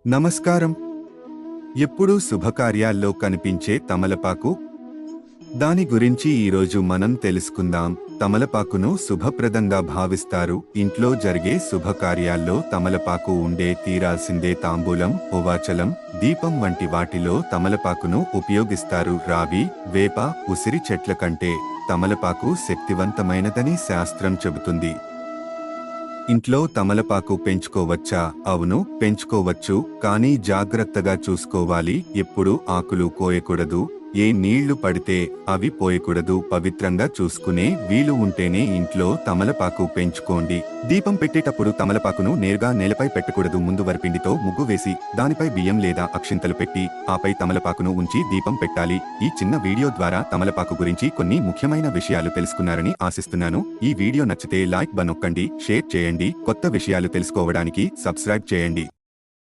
నమస్కారం. ఎప్పుడూ శుభకార్యాల్లో కనిపించే తమలపాకు. దాని గురించి ఈరోజు మనం తెలుసుకుందాం. తమలపాకును శుభప్రదంగా భావిస్తారు. ఇంట్లో జరిగే శుభకార్యాల్లో తమలపాకు ఉండే తీరాల్సిందే. తాంబూలం, ఉవాచలం, దీపం వంటి వాటిలో తమలపాకును ఉపయోగిస్తారు. రావి, వేప, ఉసిరి చెట్ల కంటే తమలపాకు శక్తివంతమైనదని శాస్త్రం చెబుతుంది. ఇంట్లో తమలపాకు పెంచుకోవచ్చా? అవును, పెంచుకోవచ్చు. కానీ జాగ్రత్తగా చూసుకోవాలి. ఎప్పుడు ఆకులు కోయకూడదు. ఏ నీళ్లు పడితే అవి పోయకూడదు. పవిత్రంగా చూసుకునే వీలు ఉంటేనే ఇంట్లో తమలపాకు పెంచుకోండి. దీపం పెట్టేటప్పుడు తమలపాకును నేరుగా నేలపై పెట్టకూడదు. ముందు వరిపిండితో ముగ్గు వేసి దానిపై బియ్యం లేదా అక్షింతలు పెట్టి ఆపై తమలపాకును ఉంచి దీపం పెట్టాలి. ఈ చిన్న వీడియో ద్వారా తమలపాకు గురించి కొన్ని ముఖ్యమైన విషయాలు తెలుసుకున్నారని ఆశిస్తున్నాను. ఈ వీడియో నచ్చితే లైక్ బటన్ నొక్కండి, షేర్ చేయండి. కొత్త విషయాలు తెలుసుకోవడానికి సబ్స్క్రైబ్ చేయండి.